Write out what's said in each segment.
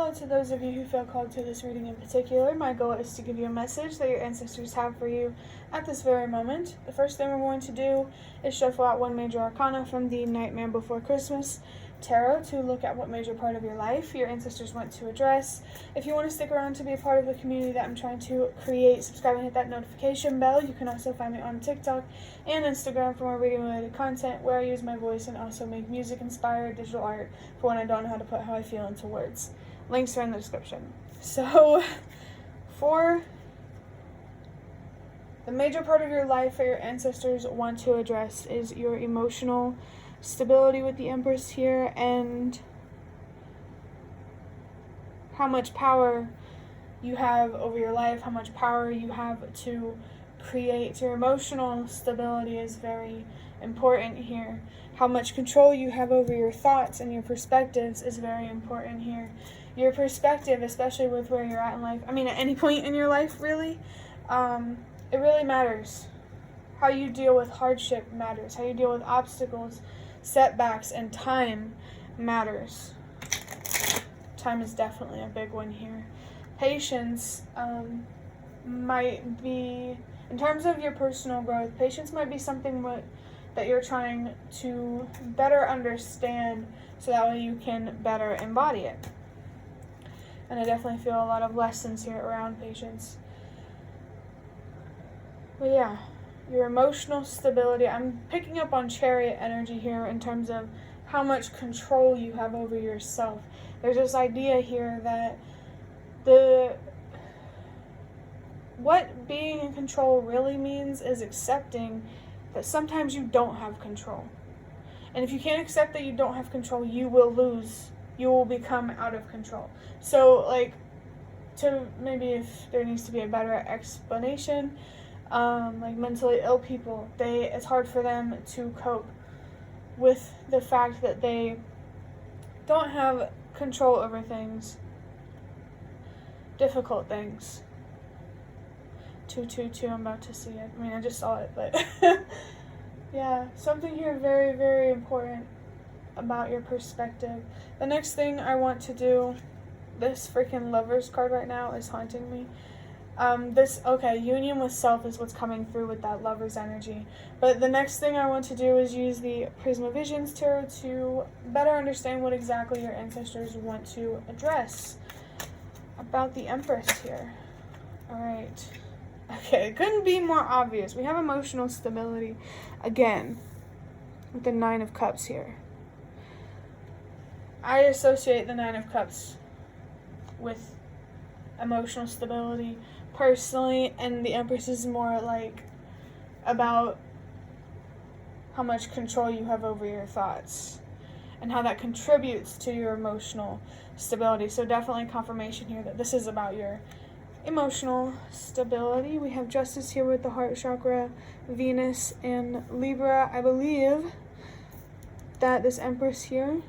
hello to those of you who feel called to this reading in particular. My goal is to give you a message that your ancestors have for you at this very moment. The first thing we're going to do is shuffle out one major arcana from the Nightmare Before Christmas tarot to look at what major part of your life your ancestors want to address. If you want to stick around to be a part of the community that I'm trying to create, subscribe and hit that notification bell. You can also find me on TikTok and Instagram for more reading related content where I use my voice and also make music inspired digital art for when I don't know how to put how I feel into words. Links are in the description. So for the major part of your life that your ancestors want to address is your emotional stability with the Empress here, and how much power you have over your life, how much power you have to create. Your emotional stability is very important here. How much control you have over your thoughts and your perspectives is very important here. Your perspective, especially with where you're at in life, at any point in your life really, it really matters. How you deal with hardship matters. How you deal with obstacles, setbacks, and time matters. Time is definitely a big one here. Patience might be, in terms of your personal growth, patience might be something that you're trying to better understand so that way you can better embody it. And I definitely feel a lot of lessons here around patience. But yeah, your emotional stability. I'm picking up on Chariot energy here in terms of how much control you have over yourself. There's this idea here that what being in control really means is accepting that sometimes you don't have control. And if you can't accept that you don't have control, you will lose. You will become out of control. So, maybe if there needs to be a better explanation, mentally ill people, it's hard for them to cope with the fact that they don't have control over things, difficult things. 222, I'm about to see it. I just saw it, but yeah, something here very, very important about your perspective. The next thing I want to do, this freaking Lovers card right now is haunting me. Union with self is what's coming through with that Lover's energy. But the next thing I want to do is use the Prisma Visions Tarot to better understand what exactly your ancestors want to address about the Empress here. Alright. Okay, it couldn't be more obvious. We have emotional stability again with the Nine of Cups here. I associate the Nine of Cups with emotional stability personally, and the Empress is more about how much control you have over your thoughts and how that contributes to your emotional stability. So definitely confirmation here that this is about your emotional stability. We have Justice here with the heart chakra, Venus, and Libra. I believe that this Empress here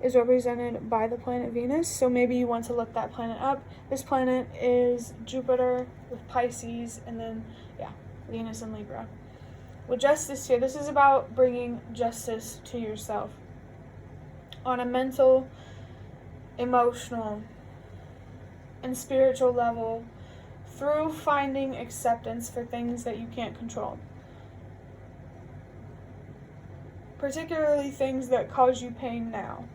is represented by the planet Venus, so maybe you want to look that planet up. This planet is Jupiter with Pisces, and then, Venus and Libra. With Justice here, this is about bringing justice to yourself on a mental, emotional, and spiritual level through finding acceptance for things that you can't control. Particularly things that cause you pain now.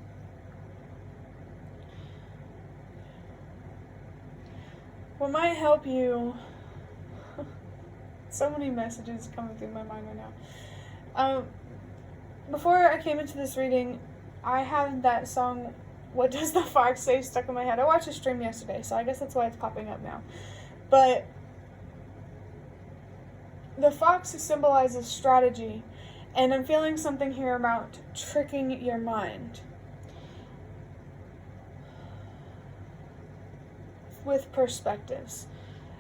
What might help you, so many messages coming through my mind right now. Before I came into this reading, I had that song, What Does the Fox Say, stuck in my head. I watched a stream yesterday, so I guess that's why it's popping up now. But the fox symbolizes strategy, and I'm feeling something here about tricking your mind with perspectives.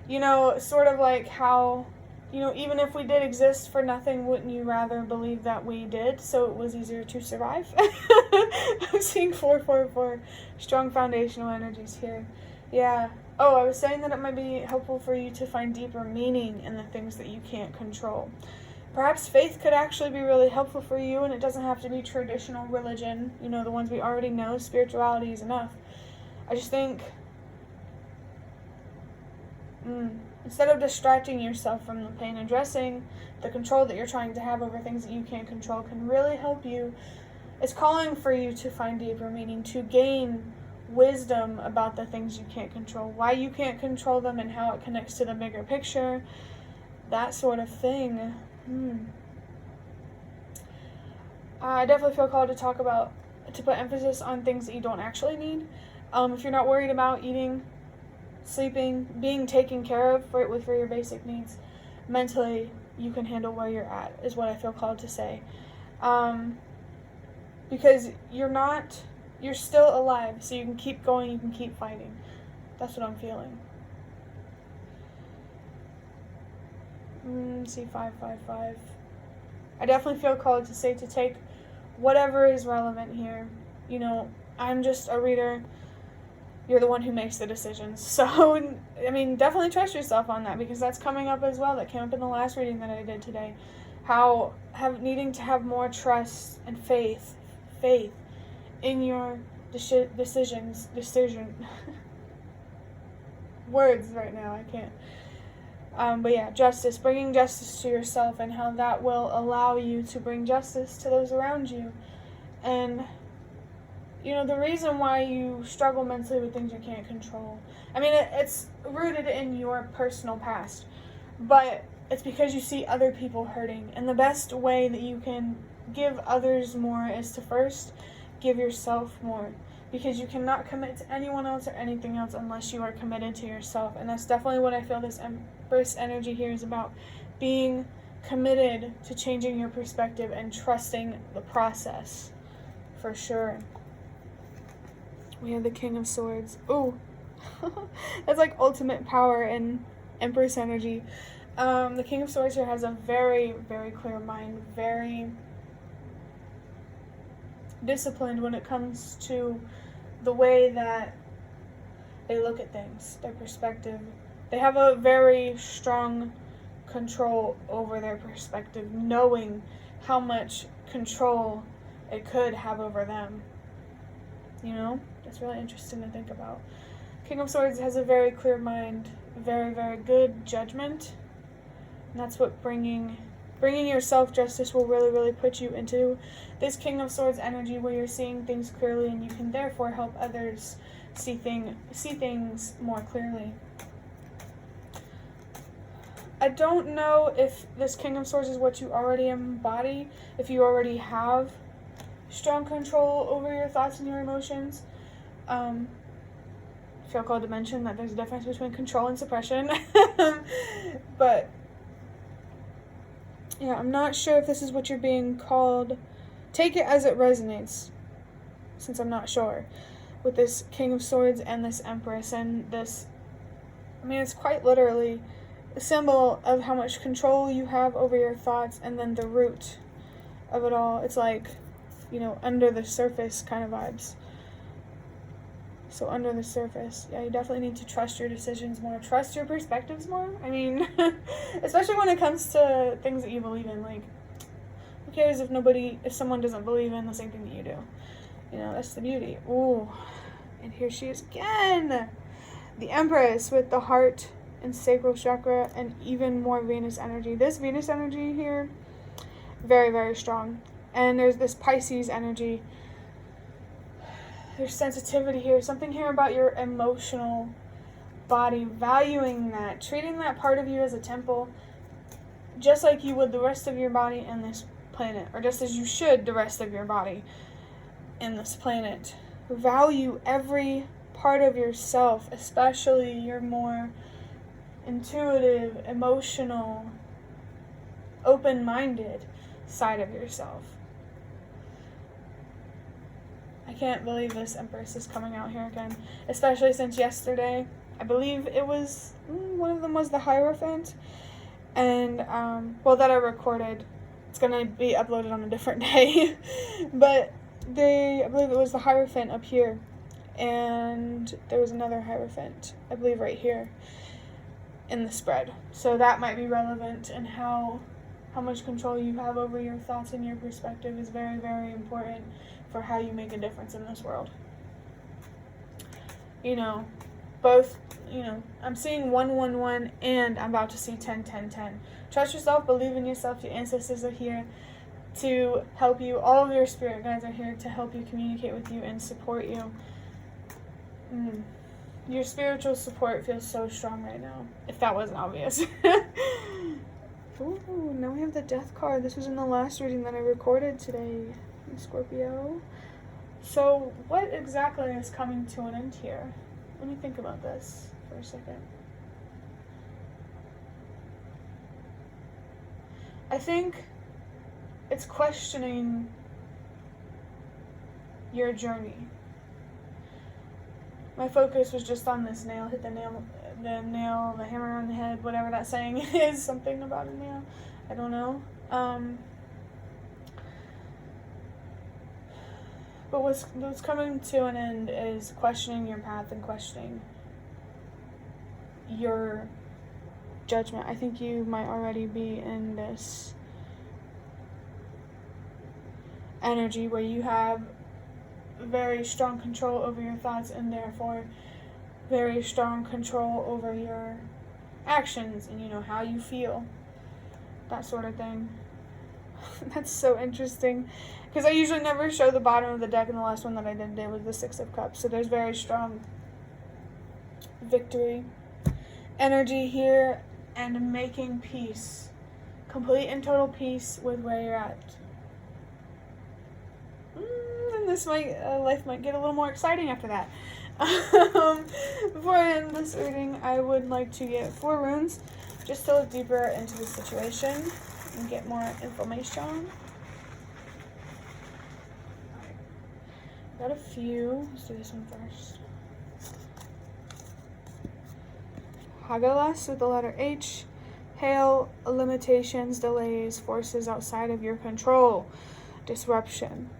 Sort of like how, even if we did exist for nothing, wouldn't you rather believe that we did, so it was easier to survive? I'm seeing 444, strong foundational energies here. Yeah. Oh, I was saying that it might be helpful for you to find deeper meaning in the things that you can't control. Perhaps faith could actually be really helpful for you, and it doesn't have to be traditional religion, the ones we already know. Spirituality is enough. I just think instead of distracting yourself from the pain, addressing the control that you're trying to have over things that you can't control can really help you. It's calling for you to find deeper meaning, to gain wisdom about the things you can't control, why you can't control them, and how it connects to the bigger picture, that sort of thing. I definitely feel called to put emphasis on things that you don't actually need. If you're not worried about eating, sleeping, being taken care of for your basic needs, mentally you can handle where you're at, is what I feel called to say. Because you're still alive, so you can keep going, you can keep fighting. That's what I'm feeling. C555. I definitely feel called to say to take whatever is relevant here. I'm just a reader. You're the one who makes the decisions. So, definitely trust yourself on that, because that's coming up as well. That came up in the last reading that I did today. How needing to have more trust and faith in your decision words right now, I can't. But yeah, justice, bringing justice to yourself, and how that will allow you to bring justice to those around you. And the reason why you struggle mentally with things you can't control, it's rooted in your personal past, but it's because you see other people hurting, and the best way that you can give others more is to first give yourself more, because you cannot commit to anyone else or anything else unless you are committed to yourself. And that's definitely what I feel this Empress energy here is about, being committed to changing your perspective and trusting the process, for sure. We have the King of Swords. Ooh, that's like ultimate power in Empress energy. The King of Swords here has a very, very clear mind, very disciplined when it comes to the way that they look at things, their perspective. They have a very strong control over their perspective, knowing how much control it could have over them. That's really interesting to think about. King of Swords has a very clear mind, very, very good judgment. And that's what bringing yourself justice will really, really put you into this King of Swords energy, where you're seeing things clearly, and you can therefore help others see things more clearly. I don't know if this King of Swords is what you already embody, if you already have strong control over your thoughts and your emotions. I feel called to mention that there's a difference between control and suppression. But yeah, I'm not sure if this is what you're being called. Take it as it resonates, since I'm not sure, with this King of Swords and this Empress, and this, it's quite literally a symbol of how much control you have over your thoughts, and then the root of it all. It's like, under the surface kind of vibes. So under the surface, yeah, you definitely need to trust your decisions more, trust your perspectives more. Especially when it comes to things that you believe in. Like, who cares if someone doesn't believe in the same thing that you do? That's the beauty. Ooh, and here she is again, the Empress, with the heart and sacral chakra, and even more Venus energy. This Venus energy here, very, very strong. And there's this Pisces energy. There's sensitivity here, something here about your emotional body, valuing that, treating that part of you as a temple, just like you would the rest of your body and this planet, or just as you should the rest of your body in this planet. Value every part of yourself, especially your more intuitive, emotional, open-minded side of yourself. I can't believe this Empress is coming out here again, especially since yesterday, I believe it was, one of them was the Hierophant, and, that I recorded. It's going to be uploaded on a different day, but I believe it was the Hierophant up here, and there was another Hierophant, I believe right here in the spread. So that might be relevant in how how much control you have over your thoughts and your perspective is very, very important for how you make a difference in this world. You know, both, you know, I'm seeing 111 and I'm about to see 10. Trust yourself, believe in yourself. Your ancestors are here to help you. All of your spirit guides are here to help you, communicate with you, and support you. Your spiritual support feels so strong right now, if that wasn't obvious. Ooh, now we have the death card. This was in the last reading that I recorded today, Scorpio. So what exactly is coming to an end here? Let me think about this for a second. I think it's questioning your journey. My focus was just on this nail. Hit the hammer on the head, whatever that saying is, something about a nail. I don't know. But what's coming to an end is questioning your path and questioning your judgment. I think you might already be in this energy where you have very strong control over your thoughts and therefore very strong control over your actions and, you know, how you feel, that sort of thing. That's so interesting because I usually never show the bottom of the deck, and the last one that I did today was the Six of Cups. So there's very strong victory energy here and making peace, complete and total peace with where you're at. And this life might get a little more exciting after that. Before I end this reading, I would like to get 4 runes just to look deeper into the situation and get more information. Got a few. Let's do this one first. Hagalaz with the letter H. Hail, limitations, delays, forces outside of your control, disruption.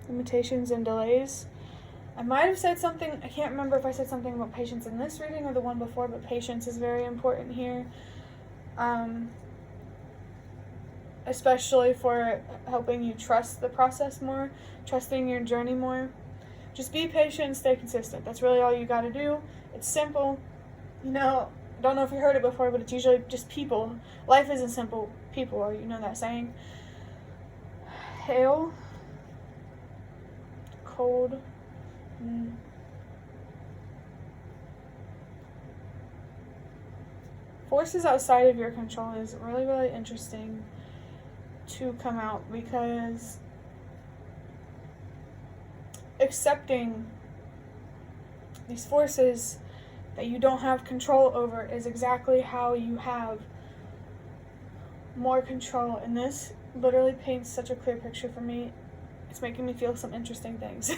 Limitations and delays. I might have said something, I can't remember if I said something about patience in this reading or the one before, but patience is very important here. Especially for helping you trust the process more, trusting your journey more. Just be patient and stay consistent. That's really all you got to do. It's simple. You know, don't know if you heard it before, but it's usually just people. Life isn't simple. People are, you know that saying. Hail. Cold. Forces outside of your control is really, really interesting to come out because accepting these forces that you don't have control over is exactly how you have more control. And this literally paints such a clear picture for me. It's making me feel some interesting things.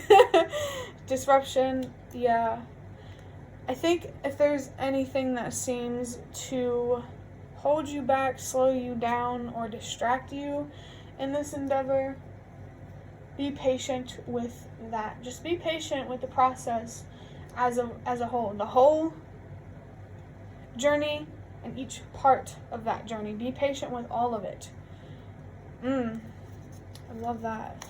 Disruption, yeah. I think if there's anything that seems to hold you back, slow you down, or distract you in this endeavor, be patient with that. Just be patient with the process as a whole. The whole journey and each part of that journey. Be patient with all of it. I love that.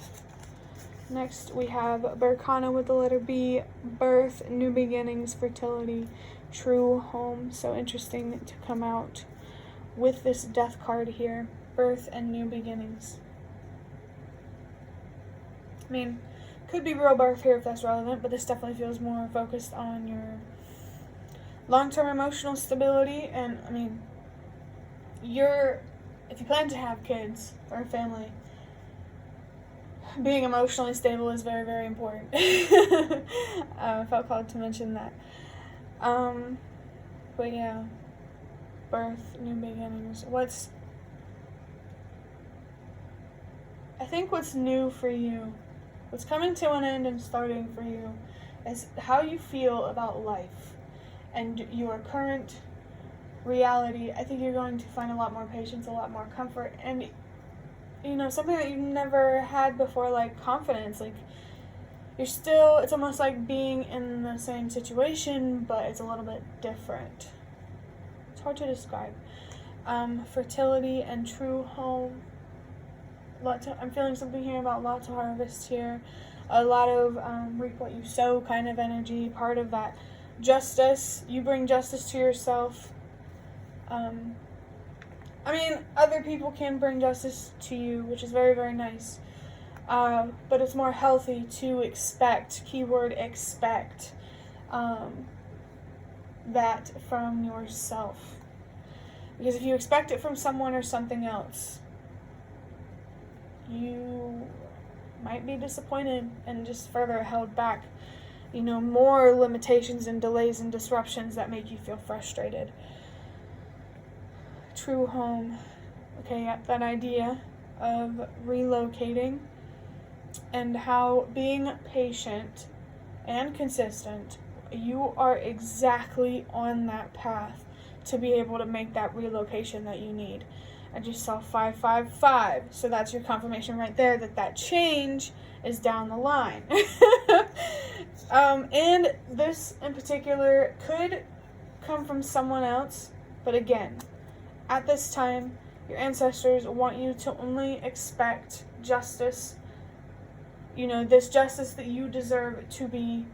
Next we have Berkana with the letter B. Birth, new beginnings, fertility, true home. So interesting to come out with this death card here. Birth and new beginnings. I mean, could be real birth here if that's relevant, but this definitely feels more focused on your long-term emotional stability. And I mean, if you plan to have kids or a family, being emotionally stable is very, very important. I felt called to mention that. But yeah, birth, new beginnings. I think what's new for you, what's coming to an end and starting for you, is how you feel about life and your current reality. I think you're going to find a lot more patience, a lot more comfort, and you know, something that you've never had before, like confidence. Like, it's almost like being in the same situation, but it's a little bit different. It's hard to describe. fertility and true home. I'm feeling something here about lots of harvest here. A lot of reap what you sow kind of energy. Part of that justice. You bring justice to yourself. Other people can bring justice to you, which is very, very nice. But it's more healthy to expect, keyword expect, that from yourself. Because if you expect it from someone or something else, you might be disappointed and just further held back. More limitations and delays and disruptions that make you feel frustrated. True home. Okay, yep, that idea of relocating and how being patient and consistent, you are exactly on that path to be able to make that relocation that you need. I just saw 555, so that's your confirmation right there that change is down the line. And this in particular could come from someone else, but again, at this time, your ancestors want you to only expect justice, this justice that you deserve to be,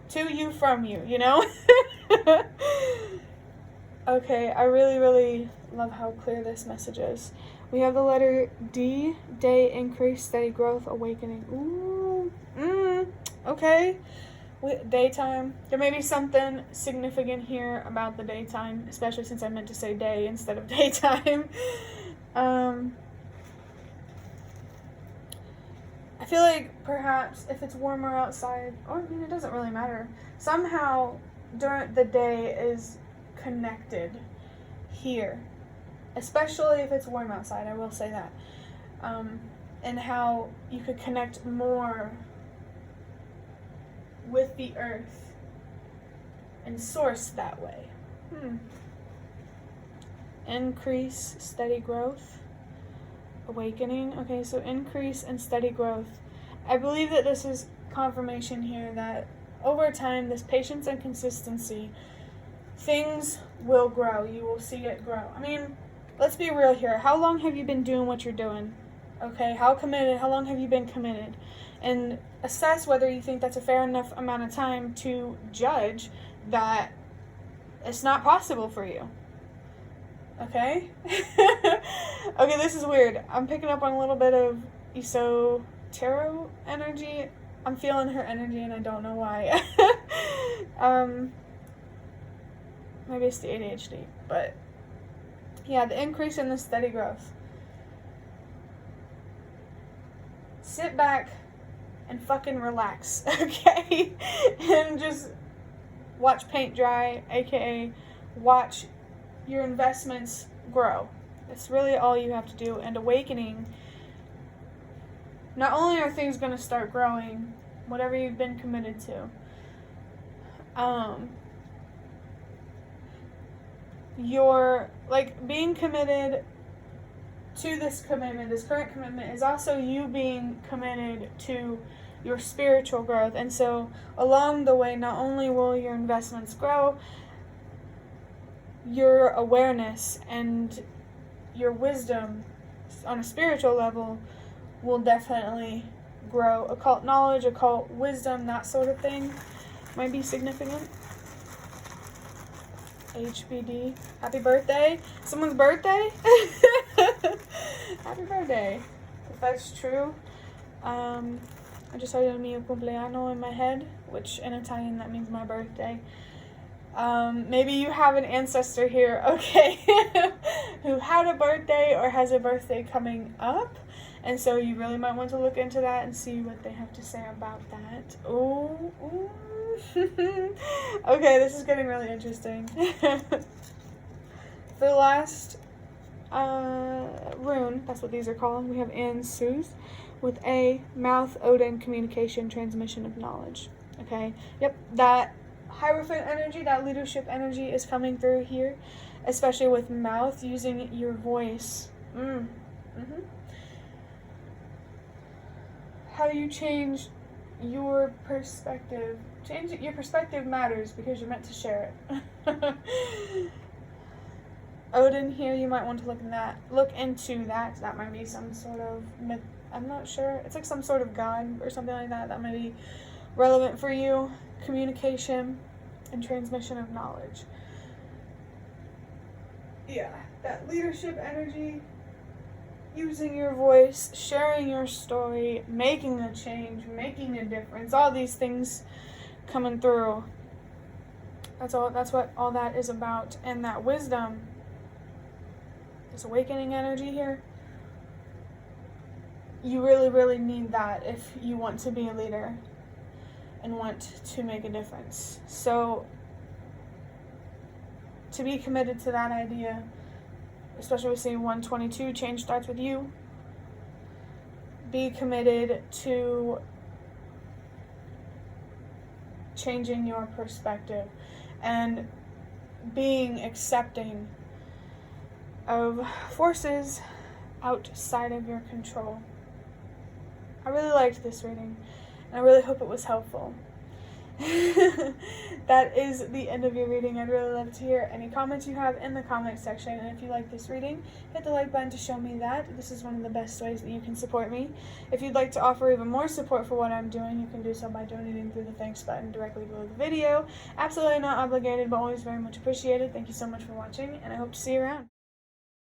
to you, from you, Okay, I really, really love how clear this message is. We have the letter D, day, increase, steady growth, awakening. Ooh, okay. Daytime. There may be something significant here about the daytime, especially since I meant to say day instead of daytime. I feel like perhaps if it's warmer outside, or it doesn't really matter, somehow during the day is connected here, especially if it's warm outside, I will say that, and how you could connect more with the earth and source that way. Increase, steady growth, awakening. Okay, so increase and steady growth. I believe that this is confirmation here that over time, this patience and consistency, things will grow. You will see it grow. Let's be real here. How long have you been doing what you're doing? Okay, how long have you been committed? And assess whether you think that's a fair enough amount of time to judge that it's not possible for you. Okay? Okay, this is weird. I'm picking up on a little bit of Tarot energy. I'm feeling her energy and I don't know why. Maybe it's the ADHD, but yeah, the increase in the steady growth. Sit back and fucking relax, okay? And just watch paint dry, aka watch your investments grow. That's really all you have to do. And awakening, not only are things going to start growing, whatever you've been committed to, you're being committed to this commitment, this current commitment, is also you being committed to your spiritual growth. And so along the way, not only will your investments grow, your awareness and your wisdom on a spiritual level will definitely grow. Occult knowledge, occult wisdom, that sort of thing might be significant. HBD. Happy birthday. Someone's birthday? Happy birthday. If that's true. I just heard el mio cumpleaños in my head, which in Italian that means my birthday. Maybe you have an ancestor here, okay, who had a birthday or has a birthday coming up. And so you really might want to look into that and see what they have to say about that. Ooh. Okay, this is getting really interesting. For the last rune, that's what these are called, we have Ansuz with a mouth, Odin, communication, transmission of knowledge. Okay, yep, that Hierophant energy, that leadership energy is coming through here, especially with mouth, using your voice. How you change your perspective. Your perspective matters because you're meant to share it. Odin here, you might want to look into that. That might be some sort of myth. I'm not sure. It's like some sort of god or something like that. That might be relevant for you. Communication and transmission of knowledge. Yeah, that leadership energy, using your voice, sharing your story, making a change, making a difference, all these things coming through. That's what all that is about. And that wisdom, this awakening energy here, you really, really need that if you want to be a leader and want to make a difference. So to be committed to that idea, especially with, say, 122, change starts with you. Be committed to changing your perspective and being accepting of forces outside of your control. I really liked this reading, and I really hope it was helpful. That is the end of your reading. I'd really love to hear any comments you have in the comment section, and if you like this reading, hit the like button to show me that. This is one of the best ways that you can support me. If you'd like to offer even more support for what I'm doing, you can do so by donating through the thanks button directly below the video. Absolutely not obligated, but always very much appreciated. Thank you so much for watching, and I hope to see you around.